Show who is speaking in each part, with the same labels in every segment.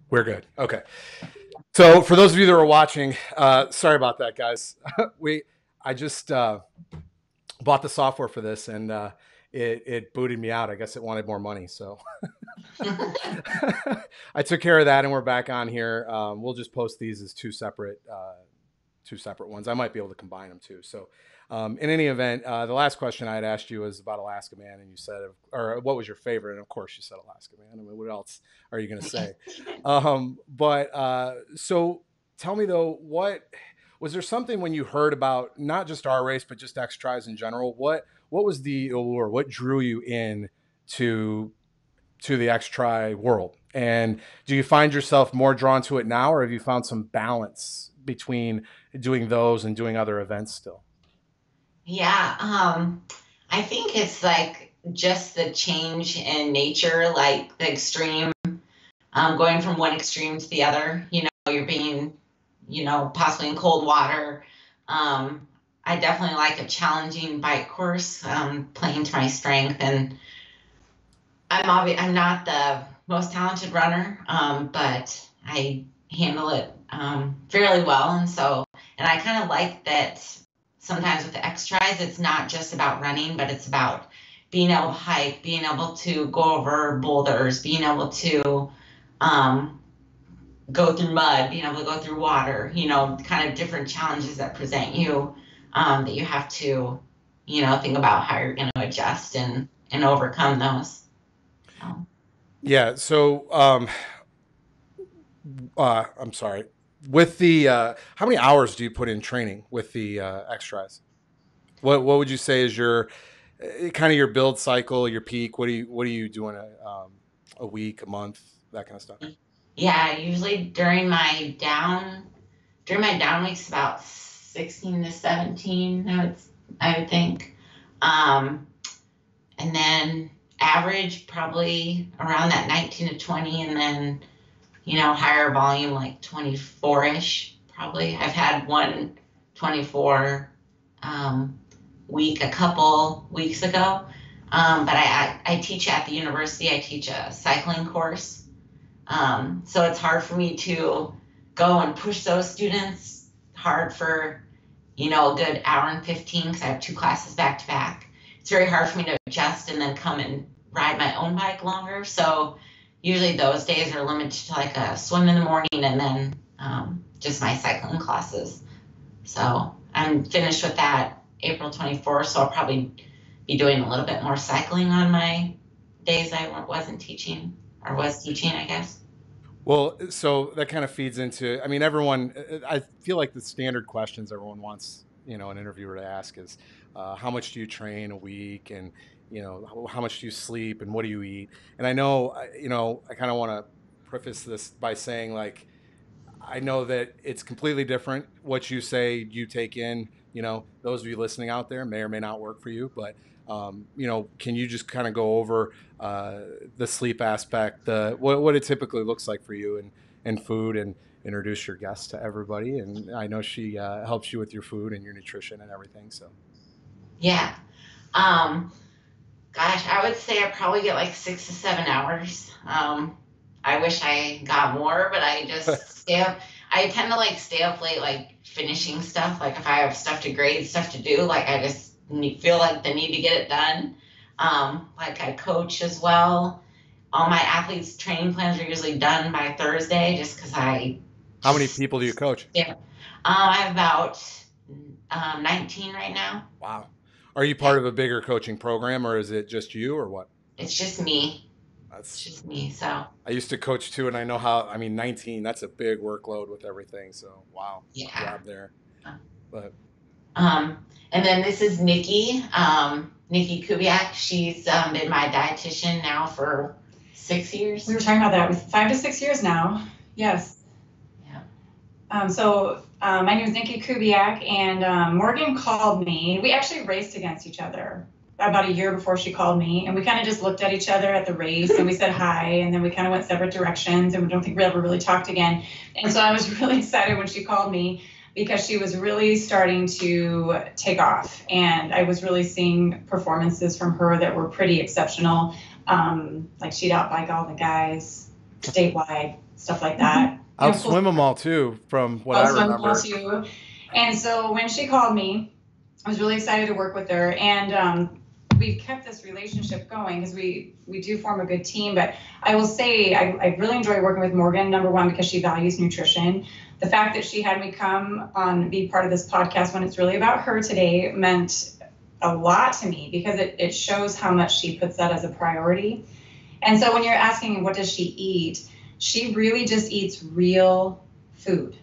Speaker 1: We're good. Okay. So for those of you that are watching, sorry about that, guys. I just bought the software for this, and it booted me out. I guess it wanted more money, so I took care of that, and we're back on here. We'll just post these as two separate ones. I might be able to combine them too. So, in any event, the last question I had asked you was about Alaskaman, and you said, or what was your favorite? And of course, you said Alaskaman. I mean, what else are you going to say? So tell me though, what was there something when you heard about not just our race, but just X Tries in general? What was the allure? What drew you in to to the X Try world? And do you find yourself more drawn to it now, or have you found some balance between doing those and doing other events still?
Speaker 2: Yeah, I think it's like just the change in nature, like the extreme, going from one extreme to the other. You're being, possibly in cold water. I definitely like a challenging bike course, playing to my strength. And I'm not the most talented runner, but I handle it fairly well. And I kind of like that sometimes with the X tries, it's not just about running, but it's about being able to hike, being able to go over boulders, being able to um, go through mud, being able to go through water, kind of different challenges that present you, that you have to, think about how you're going to adjust and overcome those. So.
Speaker 1: Yeah. So, I'm sorry. With the how many hours do you put in training with the X Tries? What would you say is your kind of your build cycle, your peak? What are you doing a week, a month, that kind of stuff?
Speaker 2: Yeah, usually during my down weeks about 16 to 17, I would think. Um, and then average probably around that 19 to 20, and then higher volume like 24-ish probably. I've had one 24 um, week a couple weeks ago. But I teach at the university. I teach a cycling course. So it's hard for me to go and push those students hard for, a good hour and 15 because I have two classes back to back. It's very hard for me to adjust and then come and ride my own bike longer. So usually those days are limited to like a swim in the morning and then just my cycling classes. So I'm finished with that April 24th. So I'll probably be doing a little bit more cycling on my days I wasn't teaching or was teaching, I guess.
Speaker 1: Well, so that kind of feeds into. I mean, everyone. I feel like the standard questions everyone wants, an interviewer to ask is, how much do you train a week, and how much do you sleep, and what do you eat? And I know, I kind of want to preface this by saying, like, I know that it's completely different what you say you take in. Those of you listening out there may or may not work for you, but can you just kind of go over the sleep aspect, what it typically looks like for you, and food, and introduce your guest to everybody? And I know she helps you with your food and your nutrition and everything. So
Speaker 2: Yeah. Um, Gosh, I would say I probably get like 6 to 7 hours. I wish I got more, but I just stay up. I tend to like stay up late, like finishing stuff. Like if I have stuff to grade, stuff to do, like I just feel like the need to get it done. Like I coach as well. All my athletes' training plans are usually done by Thursday, just because I
Speaker 1: how many
Speaker 2: just
Speaker 1: people do you coach?
Speaker 2: yeah. I have about 19 right now.
Speaker 1: Wow. Are you
Speaker 2: Yeah,
Speaker 1: part of a bigger coaching program, or is it just you, or what?
Speaker 2: it's just me. It's
Speaker 1: That's
Speaker 2: just me. So
Speaker 1: I used to coach too, and I know how. I mean, 19. That's a big workload with everything. So wow, good
Speaker 2: yeah.
Speaker 1: job there. But
Speaker 2: And then this is Nikki, Nikki Kubiak. She's been my dietitian now for 6 years.
Speaker 3: We were talking about that with 5 to 6 years now. Yes.
Speaker 2: Yeah.
Speaker 3: My name is Nikki Kubiak, and Morgan called me. We actually raced against each other about a year before she called me, and we kind of just looked at each other at the race, and we said hi, and then we kind of went separate directions, and we don't think we ever really talked again. And so I was really excited when she called me because she was really starting to take off, and I was really seeing performances from her that were pretty exceptional. Like she'd outbike all the guys. statewide, stuff like that. Cool.
Speaker 1: Outswim them all too, from what I
Speaker 3: Swim ball
Speaker 1: remember.
Speaker 3: too. And so when she called me, I was really excited to work with her, and we've kept this relationship going because we do form a good team. But I will say I really enjoy working with Morgan, number one, because she values nutrition. The fact that she had me come on, be part of this podcast when it's really about her today meant a lot to me, because it shows how much she puts that as a priority. And so when you're asking what does she eat, she really just eats real food.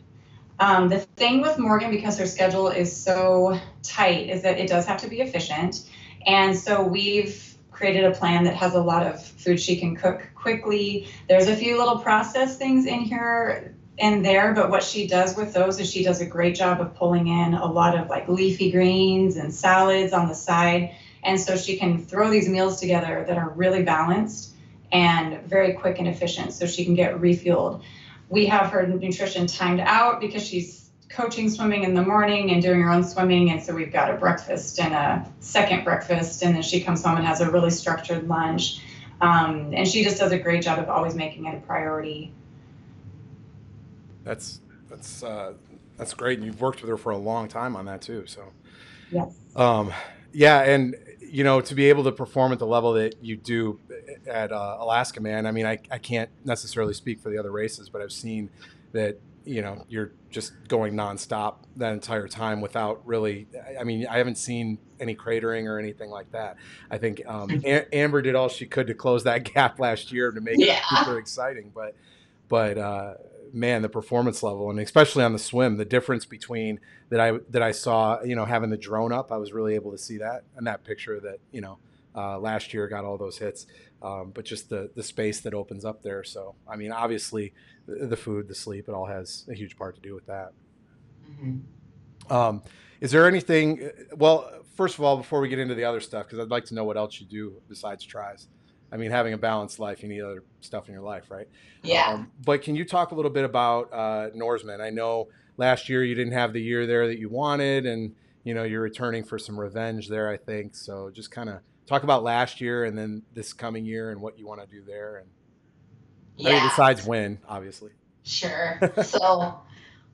Speaker 3: The thing with Morgan, because her schedule is so tight, is that it does have to be efficient. And so we've created a plan that has a lot of food she can cook quickly. There's a few little processed things in here and there, but what she does with those is she does a great job of pulling in a lot of like leafy greens and salads on the side. And so she can throw these meals together that are really balanced and very quick and efficient, so she can get refueled. We have her nutrition timed out because she's coaching swimming in the morning and doing her own swimming. And so we've got a breakfast and a second breakfast. And then she comes home and has a really structured lunch. And she just does a great job of always making it a priority.
Speaker 1: That's great. And you've worked with her for a long time on that too. So,
Speaker 3: yes.
Speaker 1: Yeah. And, to be able to perform at the level that you do at Alaskaman, I mean, I can't necessarily speak for the other races, but I've seen that, you're just going nonstop that entire time without really, I mean, I haven't seen any cratering or anything like that. I think Amber did all she could to close that gap last year to make it super exciting, but man, the performance level, and especially on the swim, the difference between that I saw, having the drone up, I was really able to see that, and that picture that, last year got all those hits, but just the space that opens up there. So, I mean, obviously the food, the sleep, it all has a huge part to do with that.
Speaker 2: Mm-hmm.
Speaker 1: Is there anything, well, first of all, before we get into the other stuff, because I'd like to know what else you do besides tries. I mean, having a balanced life, you need other stuff in your life, right?
Speaker 2: Yeah.
Speaker 1: But can you talk a little bit about Norseman? I know last year you didn't have the year there that you wanted, and you're returning for some revenge there, I think. So just kind of talk about last year and then this coming year and what you want to do there, and I mean, besides win, obviously.
Speaker 2: Sure. So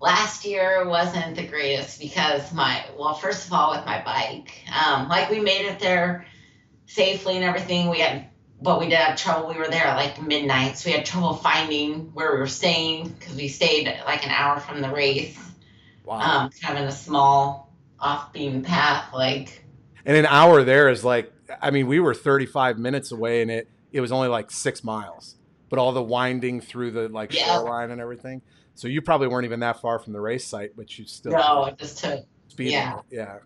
Speaker 2: last year wasn't the greatest because first of all, with my bike, like we made it there safely and everything. But we did have trouble. We were there at like midnight, so we had trouble finding where we were staying because we stayed like an hour from the race.
Speaker 1: Wow.
Speaker 2: Kind of in a small off-beaten path, like.
Speaker 1: And an hour there is like, I mean, we were 35 minutes away, and it was only like 6 miles, but all the winding through the shoreline and everything. So you probably weren't even that far from the race site, but you still
Speaker 2: It just took
Speaker 1: speed. Yeah.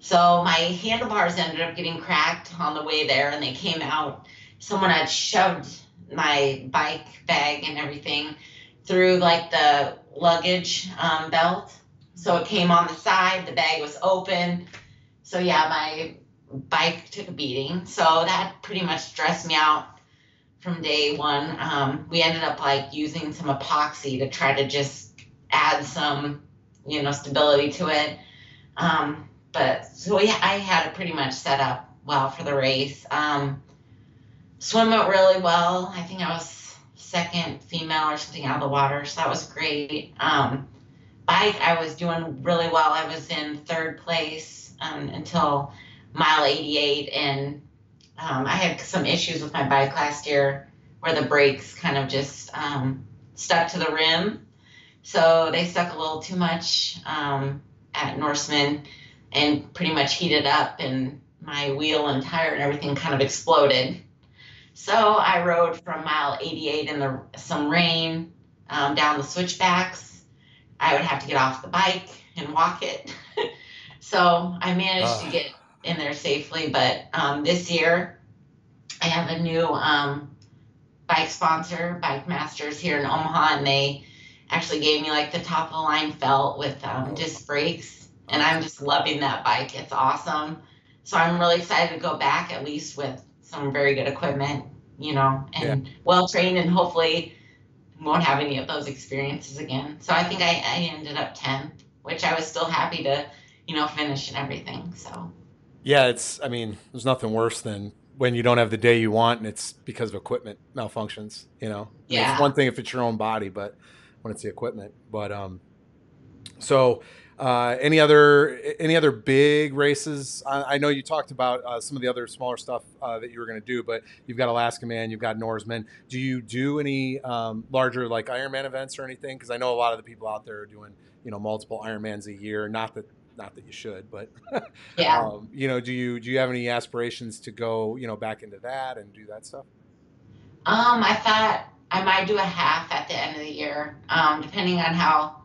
Speaker 2: So my handlebars ended up getting cracked on the way there, and they came out. Someone had shoved my bike bag and everything through like the luggage belt. So it came on the side, the bag was open. So yeah, my bike took a beating. So that pretty much stressed me out from day one. We ended up like using some epoxy to try to just add some, stability to it. But so I had it pretty much set up well for the race. Swim went really well. I think I was second female or something out of the water, so that was great. Bike, I was doing really well. I was in third place until mile 88, and I had some issues with my bike last year where the brakes kind of just stuck to the rim. So they stuck a little too much at Norseman and pretty much heated up, and my wheel and tire and everything kind of exploded. So I rode from mile 88 in some rain down the switchbacks. I would have to get off the bike and walk it. So I managed to get in there safely. But this year I have a new bike sponsor, Bike Masters here in Omaha, and they actually gave me like the top of the line felt with disc brakes. And I'm just loving that bike. It's awesome. So I'm really excited to go back, at least with some very good equipment, and well trained, and hopefully won't have any of those experiences again. So I think I ended up 10th, which I was still happy to, finish and everything. So.
Speaker 1: Yeah, there's nothing worse than when you don't have the day you want and it's because of equipment malfunctions, you know. I mean, it's
Speaker 2: Yeah.
Speaker 1: one thing if it's your own body, but when it's the equipment. But so any other big races? I know you talked about some of the other smaller stuff that you were going to do, but you've got Alaskaman, you've got Norseman. Do you do any larger like Ironman events or anything? Because I know a lot of the people out there are doing multiple Ironmans a year. Not that you should, but
Speaker 2: Yeah.
Speaker 1: do you have any aspirations to go back into that and do that stuff?
Speaker 2: I thought I might do a half at the end of the year, depending on how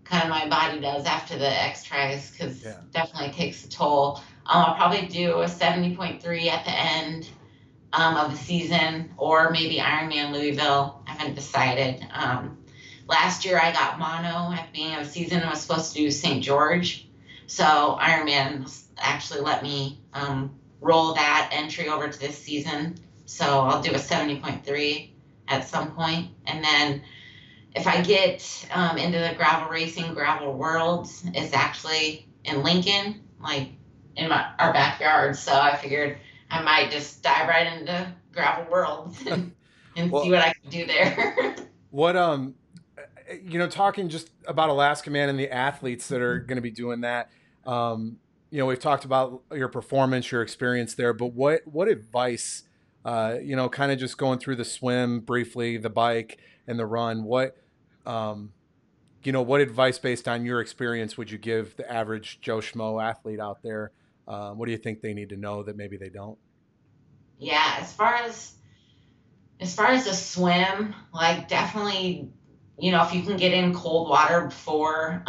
Speaker 2: kind of my body does after the X tries, because
Speaker 1: Yeah.
Speaker 2: definitely takes a toll. I'll probably do a 70.3 at the end of the season, or maybe Ironman Louisville. I haven't decided. Last year I got mono at the beginning of the season. I was supposed to do St. George, so Ironman actually let me roll that entry over to this season. So I'll do a 70.3 at some point, and then if I get into the gravel racing, gravel worlds, it's actually in Lincoln, like in our backyard. So I figured I might just dive right into gravel worlds and see
Speaker 1: Well,
Speaker 2: what I can do there.
Speaker 1: what talking just about Alaska Man and the athletes that are going to be doing that. We've talked about your performance, your experience there, but what advice, kind of just going through the swim briefly, the bike and the run, um, what advice based on your experience would you give the average Joe Schmo athlete out there? What do you think they need to know that maybe they don't?
Speaker 2: Yeah, as far as the swim, like definitely, if you can get in cold water before,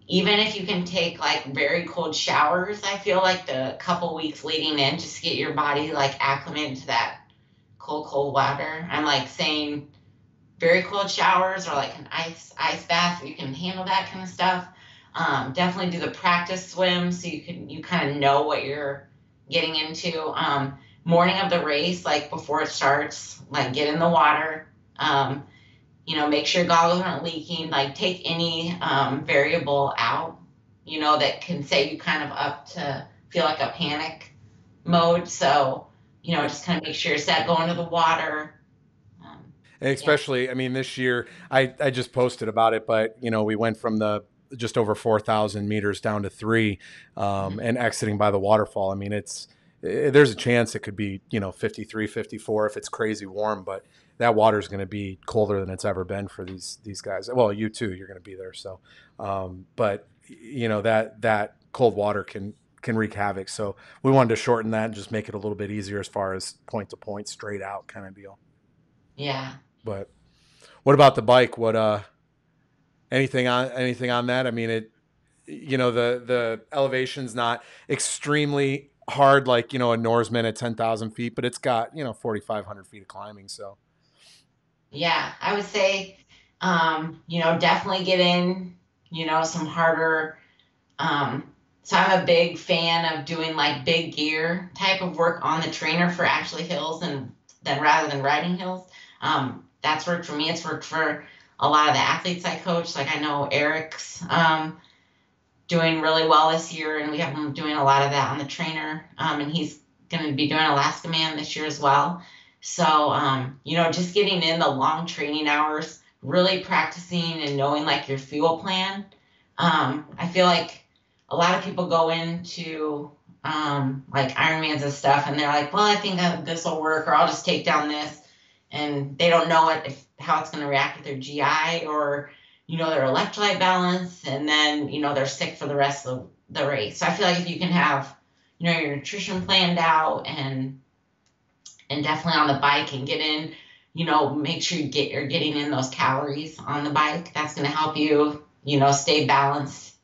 Speaker 2: even if you can take like very cold showers, I feel like the couple weeks leading in just to get your body like acclimated to that cold water. I'm like saying very cold showers or like an ice bath, if you can handle that kind of stuff. Definitely do the practice swim so you kind of know what you're getting into. Morning of the race, like before it starts, like get in the water. Make sure goggles aren't leaking. Like take any variable out, that can set you kind of up to feel like a panic mode. So, just kind of make sure you're set going to the water. Um,
Speaker 1: And
Speaker 2: yeah.
Speaker 1: especially, I mean, this year, I just posted about it, but we went from the just over 4,000 meters down to three,
Speaker 2: Mhm.
Speaker 1: and exiting by the waterfall. I mean, there's a chance it could be 53, 54 if it's crazy warm, but that water is going to be colder than it's ever been for these guys. Well, you too, you're going to be there. So, but that cold water can wreak havoc. So we wanted to shorten that and just make it a little bit easier as far as point to point, straight out kind of deal.
Speaker 2: Yeah.
Speaker 1: But what about the bike? What anything on that? I mean, the elevation's not extremely hard like a Norseman at 10,000 feet, but it's got 4,500 feet of climbing. So
Speaker 2: Yeah, I would say, definitely get in, some harder. So I'm a big fan of doing like big gear type of work on the trainer for actually hills and then rather than riding hills. That's worked for me. It's worked for a lot of the athletes I coach. Like I know Eric's doing really well this year, and we have him doing a lot of that on the trainer. And he's going to be doing Alaskaman this year as well. So, just getting in the long training hours, really practicing and knowing like your fuel plan. I feel like a lot of people go into like Ironmans and stuff, and they're like, well, I think this will work, or I'll just take down this. And they don't know how it's going to react with their GI or their electrolyte balance, and then, they're sick for the rest of the race. So I feel like if you can have, your nutrition planned out and definitely on the bike and get in, make sure you're getting in those calories on the bike. That's going to help you, stay balanced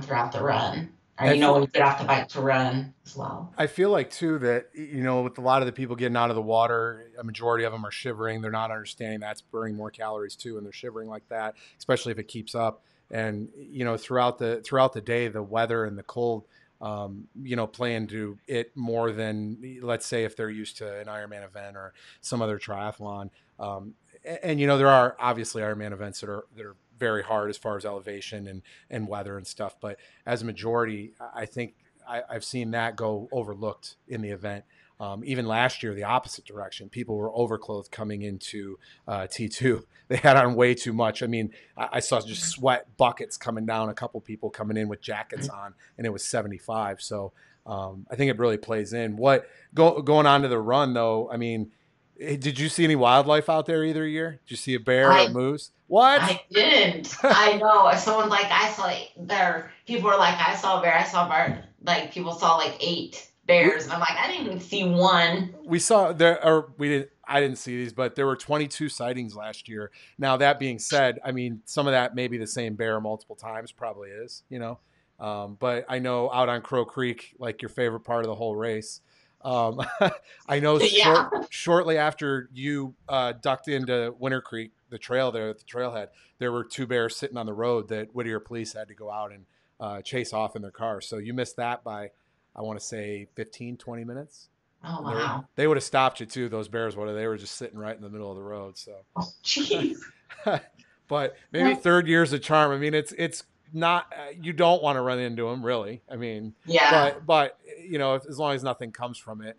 Speaker 2: throughout the run. Or,
Speaker 1: I feel,
Speaker 2: when you get off the bike to run as well.
Speaker 1: I feel like too that with a lot of the people getting out of the water, a majority of them are shivering. They're not understanding that's burning more calories too, and they're shivering like that, especially if it keeps up. And throughout the day, the weather and the cold, play into it more than let's say if they're used to an Ironman event or some other triathlon. And there are obviously Ironman events that are very hard as far as elevation and weather and stuff, but as a majority, I think I've seen that go overlooked in the event. Even last year, the opposite direction. People were overclothed coming into T2. They had on way too much. I mean, I saw just sweat buckets coming down, a couple people coming in with jackets on, and it was 75. So I think it really plays in. Going on to the run, though, I mean, did you see any wildlife out there either year? Did you see a bear or
Speaker 2: I
Speaker 1: moose? What?
Speaker 2: I didn't. I know. Someone like I saw there. People were like, I saw a bear. I saw a bear. Like people saw like 8
Speaker 1: we,
Speaker 2: bears, and I'm like, I didn't even see one.
Speaker 1: we saw there, or we didn't. I didn't see these, but there were 22 sightings last year. Now that being said, I mean, some of that may be the same bear multiple times. Probably is, you know. But I know out on Crow Creek, like your favorite part of the whole race. Um, I know
Speaker 2: Yeah.
Speaker 1: shortly after you ducked into Winter Creek, the trail there at the trailhead, there were 2 bears sitting on the road that Whittier police had to go out and chase off in their car. So you missed that by, I want to say 15, 20 minutes.
Speaker 2: Oh
Speaker 1: And
Speaker 2: wow.
Speaker 1: they would have stopped you too. Those bears would have. They were just sitting right in the middle of the road. So,
Speaker 2: Oh jeez.
Speaker 1: but maybe third year's a charm. I mean, it's not. You don't want to run into them, really. I mean,
Speaker 2: Yeah.
Speaker 1: but you know, as long as nothing comes from it,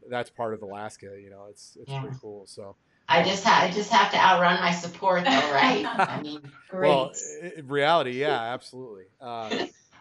Speaker 1: that's part of Alaska. You know, it's
Speaker 2: Yeah.
Speaker 1: pretty cool. So,
Speaker 2: I just have to outrun my support though, right? I mean,
Speaker 1: well,
Speaker 3: Great.
Speaker 1: in reality, yeah, absolutely.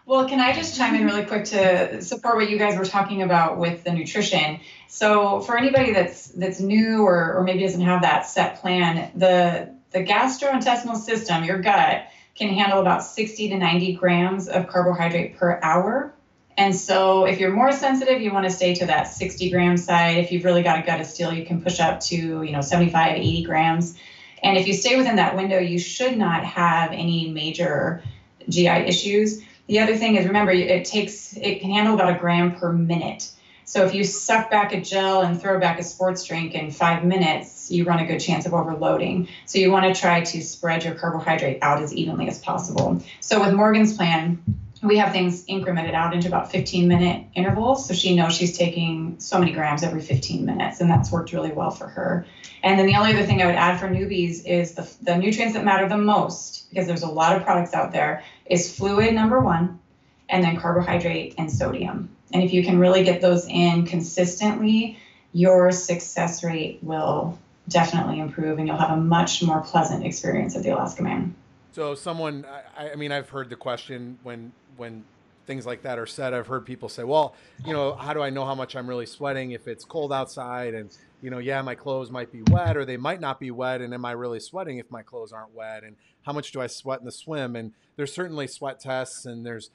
Speaker 3: Well, can I just chime in really quick to support what you guys were talking about with the nutrition? So for anybody that's new or maybe doesn't have that set plan, the gastrointestinal system, your gut, can handle about 60 to 90 grams of carbohydrate per hour. And so if you're more sensitive, you want to stay to that 60 gram side. If you've really got a gut of steel, you can push up to 75, 80 grams. And if you stay within that window, you should not have any major GI issues. The other thing is, remember, it can handle about a gram per minute. So if you suck back a gel and throw back a sports drink in 5 minutes, you run a good chance of overloading. So you want to try to spread your carbohydrate out as evenly as possible. So with Morgan's plan, we have things incremented out into about 15-minute intervals. So she knows she's taking so many grams every 15 minutes, and that's worked really well for her. And then the only other thing I would add for newbies is the nutrients that matter the most, because there's a lot of products out there, is fluid, number 1, and then carbohydrate and sodium. And if you can really get those in consistently, your success rate will definitely improve, and you'll have a much more pleasant experience at the Alaskaman.
Speaker 1: So someone, I mean, I've heard the question when things like that are said. I've heard people say, well, you know, how do I know how much I'm really sweating if it's cold outside? And, you know, yeah, my clothes might be wet or they might not be wet. And am I really sweating if my clothes aren't wet? And how much do I sweat in the swim? And there's certainly sweat tests and there's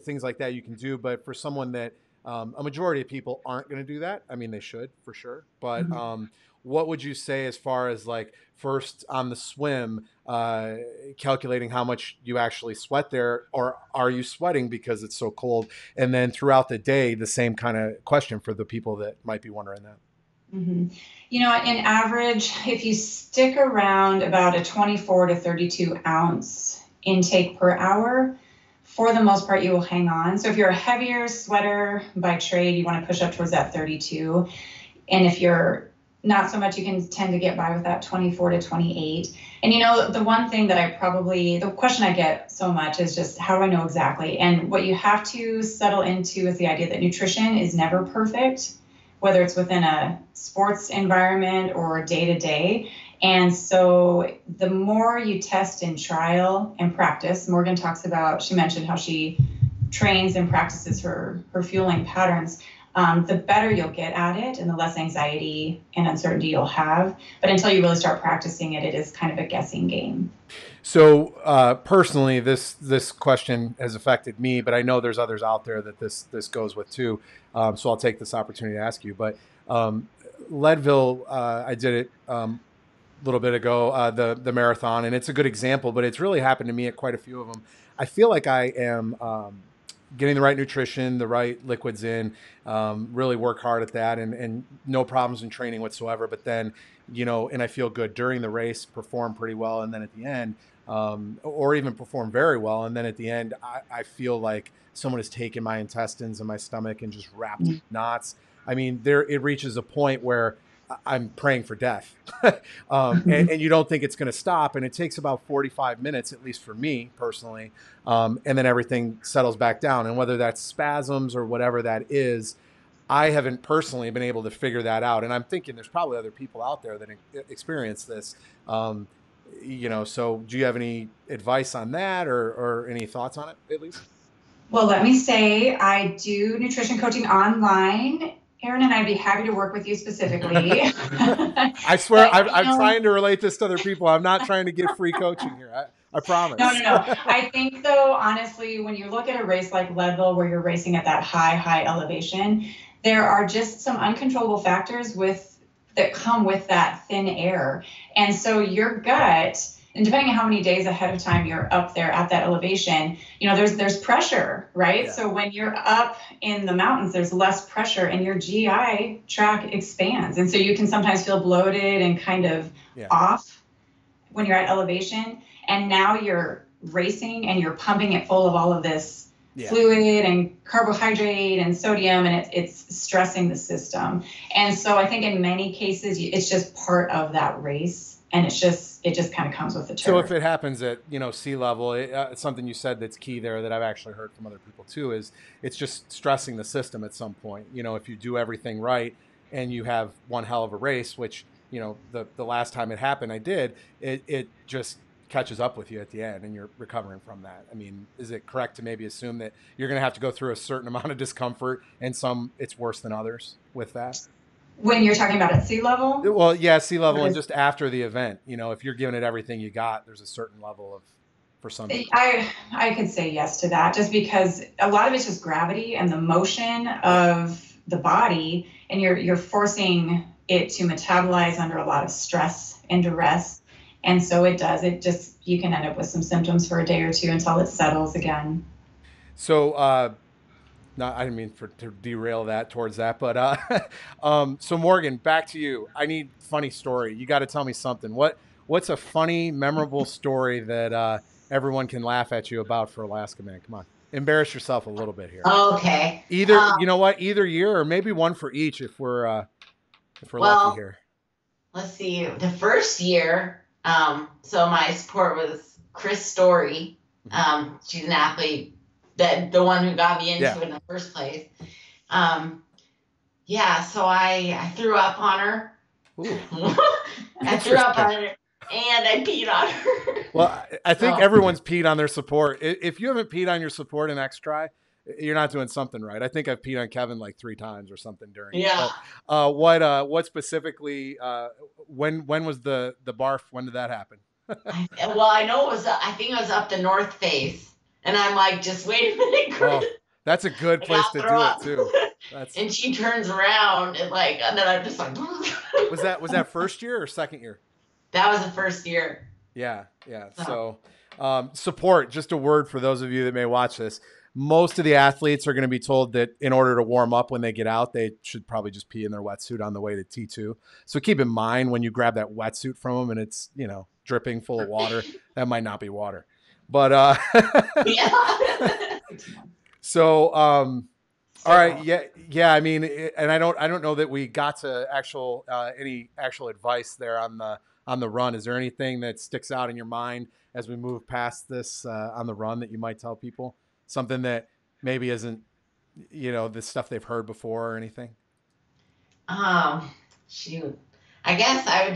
Speaker 1: things like that you can do. But for someone that a majority of people aren't going to do that. I mean, they should for sure. But what would you say as far as like first on the swim, calculating how much you actually sweat there, or are you sweating because it's so cold? And then throughout the day, the same kind of question for the people that might be wondering that.
Speaker 3: Mm-hmm. You know, in average, if you stick around about a 24 to 32 ounce intake per hour, for the most part, you will hang on. So if you're a heavier sweater by trade, you want to push up towards that 32. And if you're not so much, you can tend to get by with that 24 to 28. And you know, the one thing that the question I get so much is just, how do I know exactly? And what you have to settle into is the idea that nutrition is never perfect, whether it's within a sports environment or day to day. And so the more you test and trial and practice, Morgan talks about, she mentioned how she trains and practices her fueling patterns. The better you'll get at it and the less anxiety and uncertainty you'll have. But until you really start practicing it, it is kind of a guessing game.
Speaker 1: So personally, this question has affected me, but I know there's others out there that this goes with too. So I'll take this opportunity to ask you. But Leadville, I did it a little bit ago, the marathon, and it's a good example. But it's really happened to me at quite a few of them. I feel like I am getting the right nutrition, the right liquids in, really work hard at that, and no problems in training whatsoever. But then, you know, and I feel good during the race, perform pretty well, and then at the end, or even perform very well, and then at the end, I feel like someone has taken my intestines and my stomach and just wrapped knots. I mean, it reaches a point where I'm praying for death. And you don't think it's going to stop. And it takes about 45 minutes, at least for me personally. And then everything settles back down. And whether that's spasms or whatever that is, I haven't personally been able to figure that out, and I'm thinking there's probably other people out there that experience this. Um, so do you have any advice on that, or any thoughts on it at least?
Speaker 3: Well, let me say I do nutrition coaching online. Aaron and I'd be happy to work with you specifically.
Speaker 1: I swear,
Speaker 3: But,
Speaker 1: I'm trying to relate this to other people. I'm not trying to get free coaching here. I
Speaker 3: no,
Speaker 1: promise.
Speaker 3: no, no. I think though, honestly, when you look at a race like Leadville, where you're racing at that high elevation, there are just some uncontrollable factors that come with that thin air. And so your gut, and depending on how many days ahead of time you're up there at that elevation, there's pressure, right?
Speaker 1: Yeah.
Speaker 3: So when you're up in the mountains, there's less pressure and your GI tract expands. And so you can sometimes feel bloated and kind of off when you're at elevation. And now you're racing and you're pumping it full of all of this fluid and carbohydrate and sodium, and it's stressing the system. And so I think in many cases, it's just part of that race, and it just kind of comes with the turf.
Speaker 1: So if it happens at sea level, it's something you said that's key there that I've actually heard from other people too, is it's just stressing the system at some point. If you do everything right and you have one hell of a race, which the last time it happened, I did, it just catches up with you at the end and you're recovering from that. I mean, is it correct to maybe assume that you're going to have to go through a certain amount of discomfort, and some it's worse than others with that?
Speaker 3: When you're talking about at sea level?
Speaker 1: Well, yeah, sea level, and just after the event, if you're giving it everything you got, there's a certain level of, for some people.
Speaker 3: I could say yes to that, just because a lot of it's just gravity and the motion of the body, and you're forcing it to metabolize under a lot of stress and duress. And so it you can end up with some symptoms for a day or two until it settles again.
Speaker 1: So, I didn't mean to derail that towards that, but so Morgan, back to you. I need funny story. You got to tell me something. What's a funny, memorable story that everyone can laugh at you about for Alaskaman? Come on, embarrass yourself a little bit here.
Speaker 2: Okay.
Speaker 1: Either either year, or maybe one for each if we're lucky here.
Speaker 2: Let's see. The first year, so my support was Chris Story. She's an athlete. The one who got me into it in the first place. So I threw up on her. I threw up on her, and I peed on her.
Speaker 1: Well, I think everyone's peed on their support. If you haven't peed on your support in X-Tri, you're not doing something right. I think I've peed on Kevin like 3 times or something during.
Speaker 2: Yeah.
Speaker 1: What specifically? When was the barf? When did that happen?
Speaker 2: Well, I know I think it was up the north face. And I'm like, just wait a minute, Chris.
Speaker 1: Oh, that's a good place to do it too.
Speaker 2: And she turns around and then I'm just like.
Speaker 1: Was that first year or second year?
Speaker 2: That was the first year.
Speaker 1: Yeah. So, support. Just a word for those of you that may watch this. Most of the athletes are going to be told that in order to warm up when they get out, they should probably just pee in their wetsuit on the way to T2. So keep in mind when you grab that wetsuit from them and it's dripping full of water, that might not be water. But so all right, yeah. I mean, and I don't know that we got to any actual advice there on the run. Is there anything that sticks out in your mind as we move past this on the run that you might tell people? Something that maybe isn't the stuff they've heard before or anything?
Speaker 2: Shoot. I guess I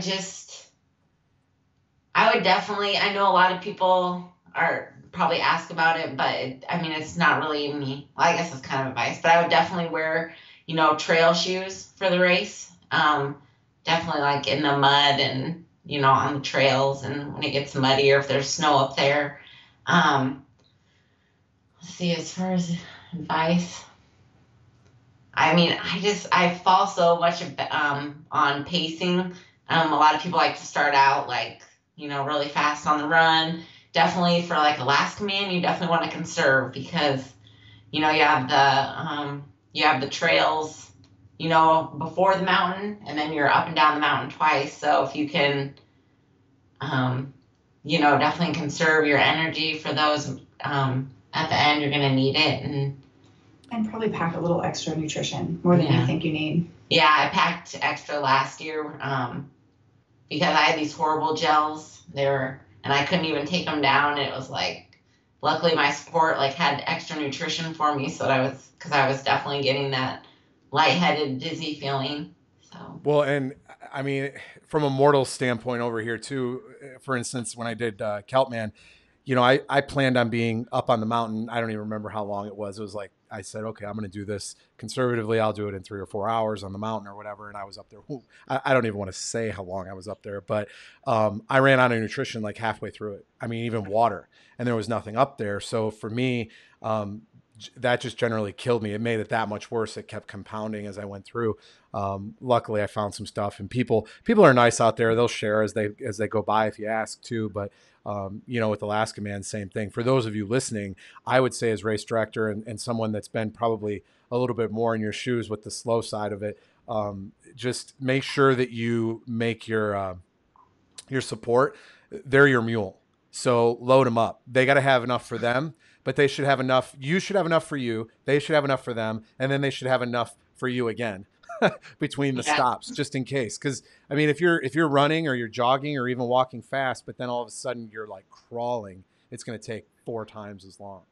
Speaker 2: would definitely. I know a lot of people are probably ask about it, but it's not really me. Well, I guess it's kind of advice, but I would definitely wear, trail shoes for the race. Definitely like in the mud and, on the trails, and when it gets muddy or if there's snow up there. Let's see, as far as advice, I fall so much on pacing. A lot of people like to start out really fast on the run. Definitely for Alaskaman, you definitely want to conserve because, you have the trails, before the mountain, and then you're up and down the mountain twice. So if you can, definitely conserve your energy for those, at the end, you're going to need it.
Speaker 3: And probably pack a little extra nutrition, more than you think you need.
Speaker 2: Yeah, I packed extra last year, because I had these horrible gels. And I couldn't even take them down. It was luckily my support had extra nutrition for me, so because I was definitely getting that lightheaded, dizzy feeling. So
Speaker 1: Well, and I mean, from a mortal standpoint over here too, for instance, when I did Kelpman, I planned on being up on the mountain. I don't even remember how long it was. It was like, I said, okay, I'm going to do this conservatively. I'll do it in 3 or 4 hours on the mountain or whatever. And I was up there. I don't even want to say how long I was up there, but I ran out of nutrition like halfway through it. I mean, even water, and there was nothing up there. So for me, um, that just generally killed me. It made it that much worse. It kept compounding as I went through. Luckily, I found some stuff, and people are nice out there. They'll share as they go by if you ask too. But with Alaskaman, same thing. For those of you listening, I would say as race director and someone that's been probably a little bit more in your shoes with the slow side of it, just make sure that you make your support. They're your mule. So load them up. They got to have enough for them, but they should have enough. You should have enough for you. They should have enough for them. And then they should have enough for you again between the
Speaker 2: yeah,
Speaker 1: stops, just in case. Cause I mean, if you're running or you're jogging or even walking fast, but then all of a sudden you're like crawling, it's going to take 4 times as long.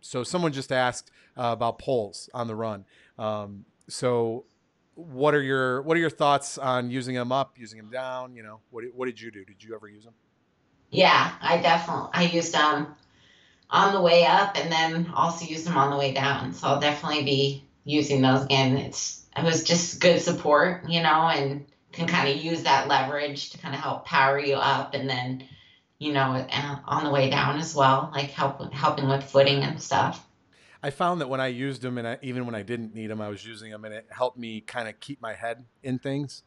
Speaker 1: So someone just asked about poles on the run. So what are your thoughts on using them up, using them down? What did you do? Did you ever use them?
Speaker 2: yeah, I used them on the way up and then also used them on the way down. So I'll definitely be using those again. It was just good support, and can kind of use that leverage to kind of help power you up, and then on the way down as well, like helping with footing and stuff.
Speaker 1: I found that when I used them, and even when I didn't need them, I was using them, and it helped me kind of keep my head in things.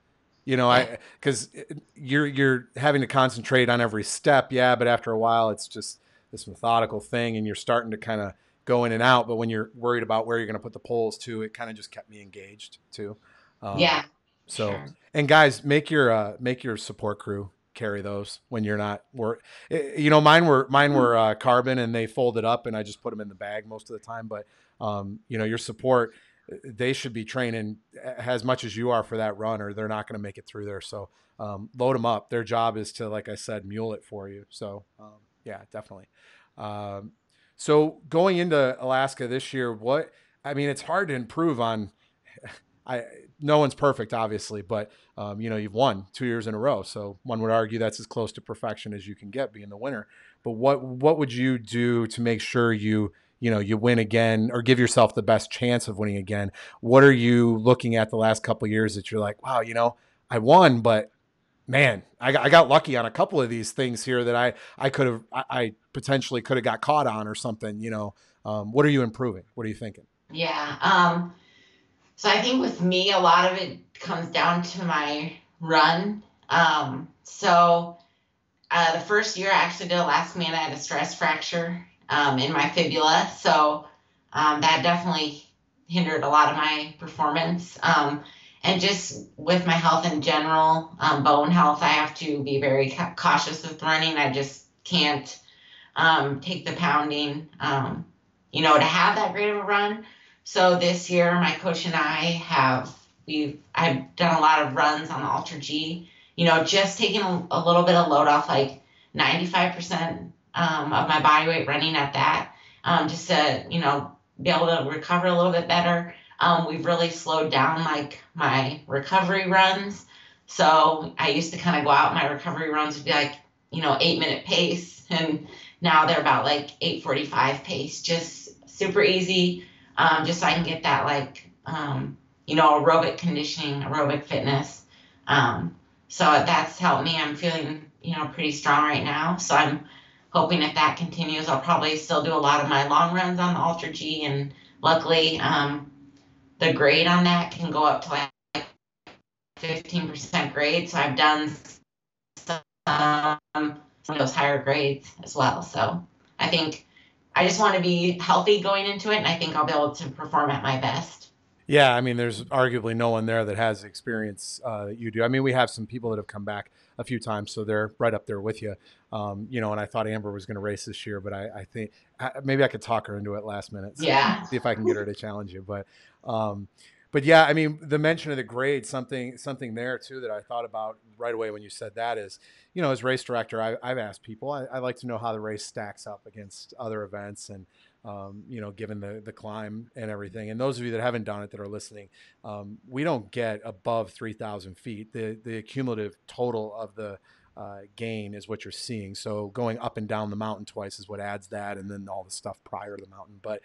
Speaker 2: Yeah,
Speaker 1: I because you're having to concentrate on every step, yeah, but after a while, it's just this methodical thing, and you're starting to kind of go in and out. But when you're worried about where you're going to put the poles too, it kind of just kept me engaged too. Um,
Speaker 2: yeah,
Speaker 1: so,
Speaker 2: sure.
Speaker 1: and guys, make your support crew carry those when you're not work. Mine were carbon, and they folded up, and I just put them in the bag most of the time. But your support, they should be training as much as you are for that run, or they're not going to make it through there. So load them up. Their job is to, like I said, mule it for you. So yeah, definitely. Um, so going into Alaska this year, I mean, it's hard to improve on. I No one's perfect, obviously, but you've won 2 years in a row, so one would argue that's as close to perfection as you can get, being the winner. But what would you do to make sure you win again, or give yourself the best chance of winning again? What are you looking at the last couple of years that you're like, wow, I won, but man, I got lucky on a couple of these things here that I could have I potentially could have got caught on or something. What are you improving? What are you thinking?
Speaker 2: Yeah. So I think with me, a lot of it comes down to my run. The first year I actually did Alaskaman, I had a stress fracture in my fibula. So that definitely hindered a lot of my performance. And just with my health in general, bone health, I have to be very cautious with running. I just can't take the pounding, to have that great of a run. So this year, my coach and I've done a lot of runs on the Ultra G. Just taking a little bit of load off, like 95% of my body weight running at that, just to be able to recover a little bit better. We've really slowed down like my recovery runs. So I used to kind of go out, my recovery runs would be like 8-minute pace, and now they're about like 8:45 pace, just super easy, just so I can get that like aerobic conditioning, aerobic fitness. So that's helped me. I'm feeling pretty strong right now. So I'm hoping if that continues, I'll probably still do a lot of my long runs on the Ultra G, and luckily the grade on that can go up to like 15% grade. So I've done some of those higher grades as well. So I think I just want to be healthy going into it, and I think I'll be able to perform at my best.
Speaker 1: Yeah, I mean, there's arguably no one there that has the experience that you do. I mean, we have some people that have come back a few times, so they're right up there with you. And I thought Amber was going to race this year, but I think maybe I could talk her into it last minute. So
Speaker 2: Yeah.
Speaker 1: see if I can get her to challenge you. But yeah, I mean, the mention of the grade, something there too that I thought about right away when you said that is, as race director, I've asked people, I like to know how the race stacks up against other events, and given the climb and everything. And those of you that haven't done it that are listening, we don't get above 3,000 feet. The cumulative total of the gain is what you're seeing. So going up and down the mountain twice is what adds that, and then all the stuff prior to the mountain. But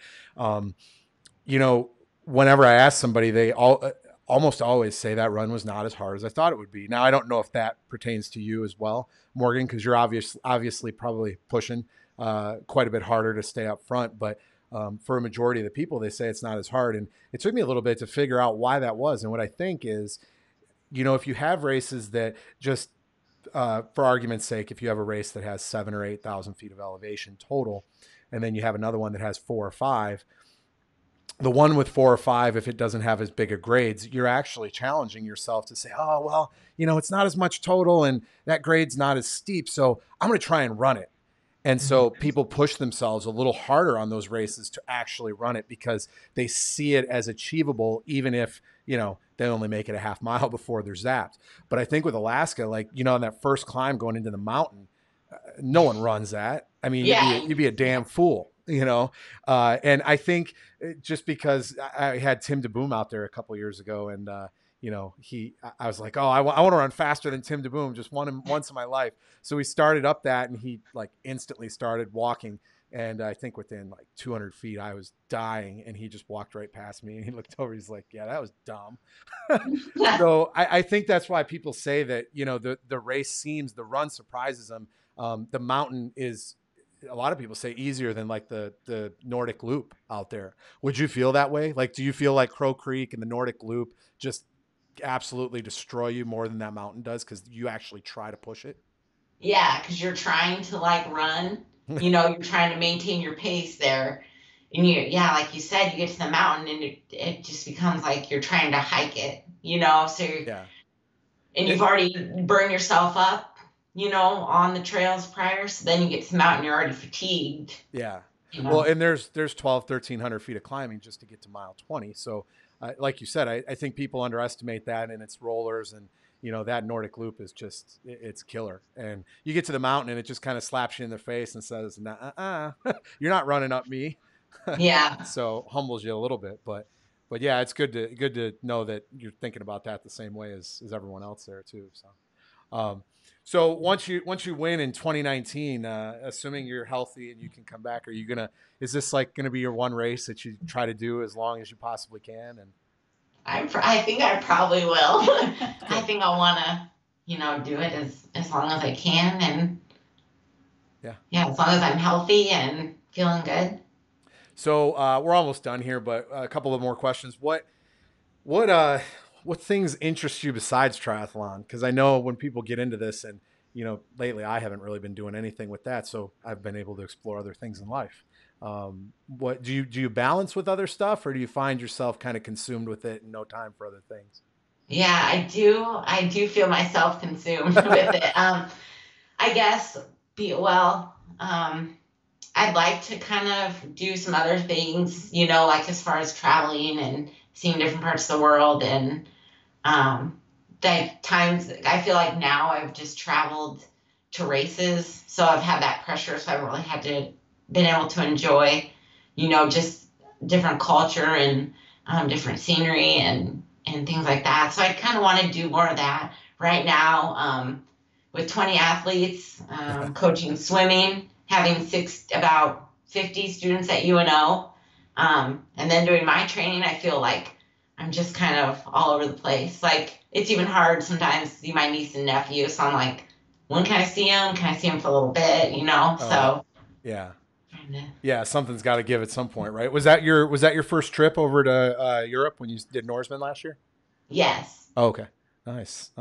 Speaker 1: you know, whenever I ask somebody, they almost always say that run was not as hard as I thought it would be. Now, I don't know if that pertains to you as well, Morgan, because you're obviously probably pushing quite a bit harder to stay up front. But for a majority of the people, they say it's not as hard. And it took me a little bit to figure out why that was. And what I think is, if you have races that just, for argument's sake, if you have a race that has 7,000 or 8,000 feet of elevation total, and then you have another one that has 4 or 5, the one with 4 or 5, if it doesn't have as big a grades, you're actually challenging yourself to say, oh, well, it's not as much total and that grade's not as steep. So I'm going to try and run it. And so people push themselves a little harder on those races to actually run it because they see it as achievable, even if, they only make it a half mile before they're zapped. But I think with Alaska, on that first climb going into the mountain, no one runs that. I mean,
Speaker 2: Yeah.
Speaker 1: you'd be a damn fool, and I think just because I had Tim DeBoom out there a couple of years ago, and I was like, oh, I want to run faster than Tim DeBoom, just once in my life. So we started up that, and he instantly started walking. And I think within 200 feet, I was dying, and he just walked right past me. And he looked over. He's like, "Yeah, that was dumb." So I think that's why people say that the race the run surprises them. The mountain is, a lot of people say, easier than the Nordic Loop out there. Would you feel that way? Do you feel like Crow Creek and the Nordic Loop just absolutely destroy you more than that mountain does because you actually try to push it?
Speaker 2: Yeah, because you're trying to run, you're trying to maintain your pace there. And like you said, you get to the mountain and it just becomes like you're trying to hike it, so
Speaker 1: Yeah.
Speaker 2: And you've already burned yourself up, on the trails prior. So then you get to the mountain, you're already fatigued.
Speaker 1: Yeah. Well, and there's 12, 1,300 feet of climbing just to get to mile 20. So like you said, I think people underestimate that, and it's rollers, and that Nordic Loop is just, it's killer. And you get to the mountain and it just kind of slaps you in the face and says, nah, you're not running up me.
Speaker 2: Yeah.
Speaker 1: So humbles you a little bit, but yeah, it's good to know that you're thinking about that the same way as everyone else there too. So once you win in 2019, assuming you're healthy and you can come back, is this gonna be your one race that you try to do as long as you possibly can? And
Speaker 2: I think I probably will. I think I want to, do it as long as I can, and as long as I'm healthy and feeling good.
Speaker 1: So we're almost done here, but a couple of more questions. What things interest you besides triathlon? Because I know when people get into this, and lately I haven't really been doing anything with that, so I've been able to explore other things in life. What do you balance with other stuff, or do you find yourself kind of consumed with it and no time for other things?
Speaker 2: Yeah, I do. I do feel myself consumed with it. I guess I'd like to kind of do some other things, as far as traveling and seeing different parts of the world. And times I feel like now I've just traveled to races, so I've had that pressure, so I really had to been able to enjoy, just different culture and different scenery and things like that. So I kind of want to do more of that right now. With 20 athletes, coaching swimming, having about 50 students at UNO, and then doing my training, I feel like I'm just kind of all over the place. It's even hard sometimes to see my niece and nephew. So I'm like, when can I see them? Can I see them for a little bit? So
Speaker 1: yeah. Yeah, something's got to give at some point, right? Was that your first trip over to Europe when you did Norseman last year?
Speaker 2: Yes.
Speaker 1: Oh, okay, nice.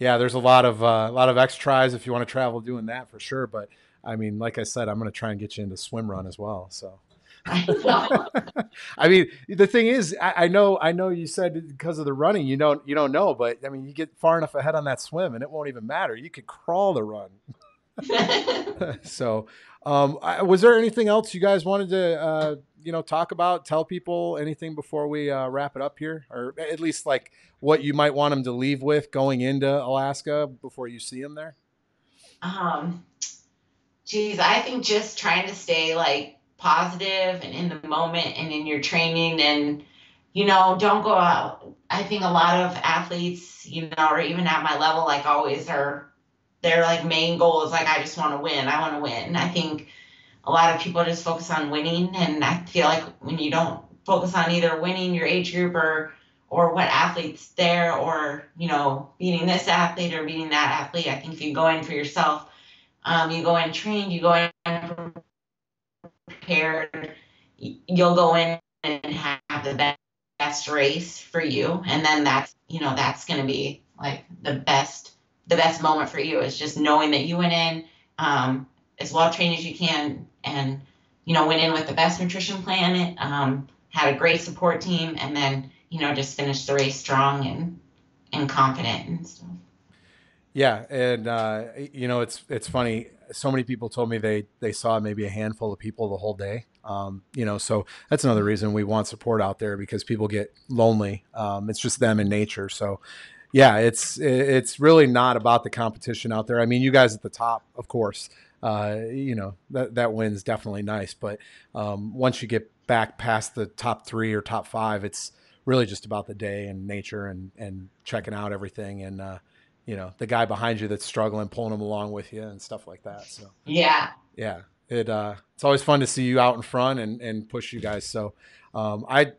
Speaker 1: Yeah, there's a lot of X tries if you want to travel doing that for sure. But I mean, like I said, I'm going to try and get you into swim run as well. So, I mean, the thing is, I know you said because of the running, you don't know, but I mean, you get far enough ahead on that swim, and it won't even matter. You could crawl the run. So, was there anything else you guys wanted to, talk about, tell people anything before we wrap it up here, or at least what you might want them to leave with going into Alaska before you see them there?
Speaker 2: Geez, I think just trying to stay positive and in the moment and in your training, and don't go out. I think a lot of athletes, or even at my level, like always are, their like main goal is like, I just want to win. I want to win. And I think a lot of people just focus on winning. And I feel like when you don't focus on either winning your age group or what athlete's there, or, beating this athlete or beating that athlete, I think if you go in for yourself, you go in trained, you go in prepared, you'll go in and have the best race for you. And then that's going to be like the best moment for you, is just knowing that you went in as well trained as you can, and went in with the best nutrition plan, had a great support team, and then just finished the race strong and confident and stuff.
Speaker 1: Yeah, and it's funny. So many people told me they saw maybe a handful of people the whole day. So that's another reason we want support out there, because people get lonely. It's just them in nature. So yeah, it's really not about the competition out there. I mean, you guys at the top, of course, that win's definitely nice. But once you get back past the top 3 or top 5, it's really just about the day and nature and checking out everything, and the guy behind you that's struggling, pulling him along with you and stuff like that. So
Speaker 2: Yeah.
Speaker 1: yeah, it's always fun to see you out in front and push you guys. So I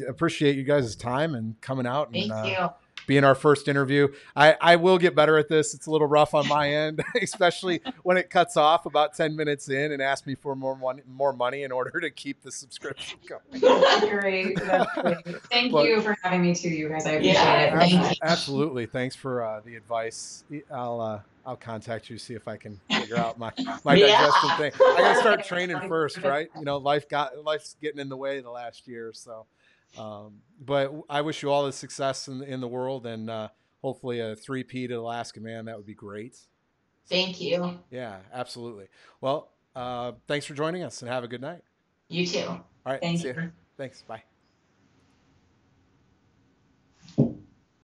Speaker 1: appreciate you guys' time and coming out and
Speaker 2: Thank you.
Speaker 1: being our first interview. I will get better at this. It's a little rough on my end, especially when it cuts off about 10 minutes in and asks me for more money in order to keep the subscription going.
Speaker 3: That's great. That's great. Thank you for having me too, you guys. I appreciate it.
Speaker 2: Thank you.
Speaker 1: Absolutely. Thanks for the advice. I'll contact you, see if I can figure out my
Speaker 2: Yeah.
Speaker 1: digestion thing. I got to start training first, right? Life's getting in the way the last year. So, but I wish you all the success in the world, and hopefully a 3-peat at Alaskaman. That would be great.
Speaker 2: Thank you.
Speaker 1: Yeah, absolutely. Well, thanks for joining us, and have a good night.
Speaker 2: You too.
Speaker 1: All right.
Speaker 3: Thank
Speaker 1: See
Speaker 3: you.
Speaker 1: you. Thanks. Bye.